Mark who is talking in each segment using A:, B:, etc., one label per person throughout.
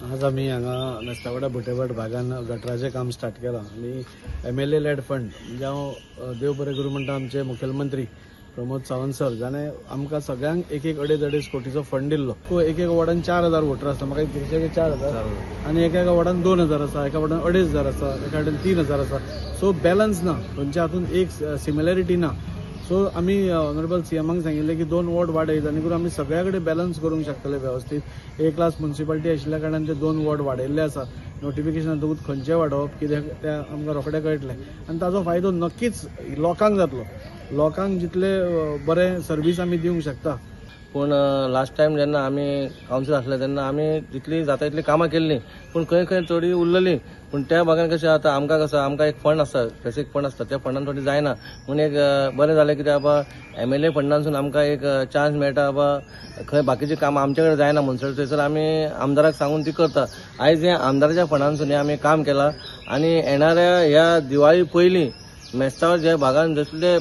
A: आज आम्ही हांगा मेस्तावडा बुटेभट भागान गटराचें काम स्टार्ट केलां आनी MLA लेड फंड म्हणजे हांव देव बरें करूं म्हणटा आमचे मुखेलमंत्री प्रमोद सावंत सर जाणें आमकां सगळ्यांक एक एक 2.5 कोटीचो फंड दिल्लो. एक वार्डान 4,000 वोटर आसा, म्हाका दिसता 4,000 आनी एका वार्डान 2,000 आसा, एका वार्डान 2,500 आसा, एका वार्डान 3,000 आसा. सो बॅलन्स ना, खंयच्या हातून एक सिमिलॅरिटी ना. सो आमी ऑनरेबल CMांक सांगिल्लें की 2 वॉर्ड वाडयत आनी करून आमी सगळ्या कडेन बॅलन्स करूंक शकतले वेवस्थीत. A क्लास म्युनिसिपालिटी आशिल्ल्या कारणान ते 2 वॉर्ड वाडयल्ले आसा. नोटिफिकेशन येतकूच खंयचें वाडोवप कितें तें आमकां रोखडें कळटलें आनी ताजो फायदो नक्कीच लोकांक जातलो. लोकांक जितले बरें सर्वीस आमी दिवंक शकता.
B: पूण लास्ट टायम जेन्ना आमी कावन्सील आसले तेन्ना आमी जितली जाता तितली कामां केल्लीं, पूण खंय खंय थोडी उरलेलीं. पूण त्या भागान कशें आतां आमकां एक फंड आसता, स्पेसिफीक फंड आसता, त्या फंडान थोडी जायना. पूण एक बरें जालें कित्याक बाबा MLA फंडानसून आमकां एक चान्स मेळटा बाबा खंय बाकीचीं कामां आमचे कडेन जायना म्हणसर थंयसर आमी आमदाराक सांगून ती करता. आयज हें आमदाराच्या फंडानसून आमी काम केलां आनी येणाऱ्या ह्या दिवाळी पयलीं मेस्तावळ जे भागान जसले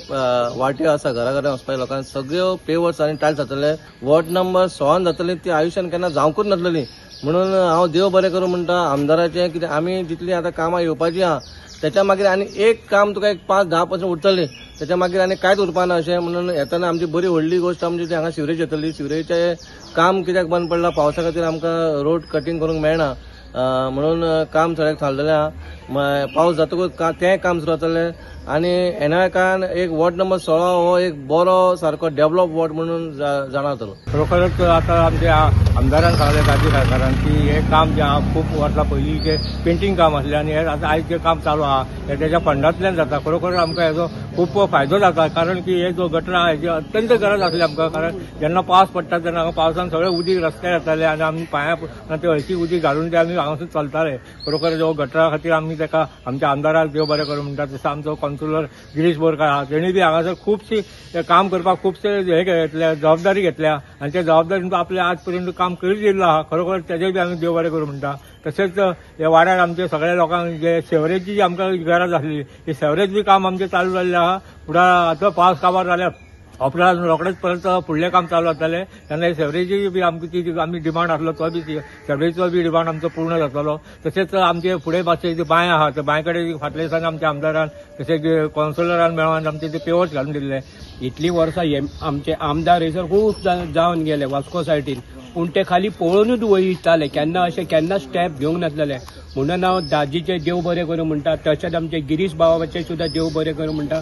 B: वाट्यो आसा घरा वचपाच्या लोकांक सगळ्यो पेवर्स आनी टायल्स जातले. वॉर्ड नंबर 16 जातली ती आयुश्यान केन्ना जावंकूच नासलेली. म्हणून हांव देव बरें करूं म्हणटा आमदाराचें, कितें आमी जितली आतां कामां येवपाची आहा त्याच्या मागीर आनी एक काम तुका एक 5-10% उरतलें, त्याच्या मागीर आनी कांयच उरपाना अशें. म्हणून येताना आमची बरी व्हडली गोश्ट आमची ती हांगा सिवरेज येतली. सिवरेजचें काम कित्याक बंद पडलां, पावसा खातीर आमकां रोड कटींग करूंक मेळना म्हणून काम सगळ्याक थांबलेलें आहा. पावस जातकूच तें काम सुरू जातलें आनी येणाऱ्या काळान एक वॉर्ड नंबर 16 हो एक बरो सारको डेव्हलप वॉर्ड म्हणून जाणवतलो.
C: खरोखरच आता आमच्या आमदारान सांगलें राज्य सरकारान की हे काम जे आहा खूब वर्सां पयलीं जे पेंटिंग काम आसलें आनी हे आतां आयज जे काम चालू आहा हे तेच्या फंडांतल्यान जाता. खरोखर आमकां हेजो खूब फायदो जाता, कारण की हे जो गटर आहा हेजी अत्यंत गरज आसली आमकां. कारण जेन्ना पावस पडटा तेन्ना हांगा पावसान सगळें उदीक रस्त्यार येतालें आनी आमी पांयां ते हळशी उदीक घालून ते आमी हांगासून चलताले. खरोखर जो गटरा खातीर आमी ताका आमच्या आमदाराक देव बरें करूं म्हणटा. तसो आमचो कावन्सिलर गिरीश बोरकार आहा, तेणी बी हांगासर खुबशी काम करपाक खुबशे हे घेतल्या, जबाबदारी घेतल्या आनी त्या जबाबदारीन आपले आज पर्यंत काम करीत येयल्लो आहा. खरोखर तेजेय बी आमी देव बरें करूं म्हणटा. तशेंच ह्या वाड्यार आमच्या सगळ्या लोकांक जे सेवरेजची जी आमकां गरज आसली ती सेवरेज बी काम आमचें चालू जाल्लें आहा. फुडां आतां पावस काबार जाल्यार उपरांत रोखडेच परत फुडलें काम चालू जातलें तेन्ना सेवरेजी बी आमी डिमांड आसलो तो बी सेवरेजचो बी डिमांड आमचो पूर्ण जातलो. तशेंच आमचे फुडें मातशे जे बांय आहा त्या बांय कडेन फाटल्या दिसांनी आमच्या आमदारान तशेंच कावन्सिलरान मेळोन आमचे ते पेवर्स घालून दिल्ले.
D: इतली वर्सां आमचे आमदार हयसर खूब जावन गेले वास्को सायटीन, पूण ते खाली पळोवनूच वयताले, केन्ना स्टेप घेवंक नासलेले. म्हणून हांव दाजीचे देव बरें करूं म्हणटा. तशेंच आमचे गिरीश बाबाचे सुद्दां देव बरें करूं म्हणटा.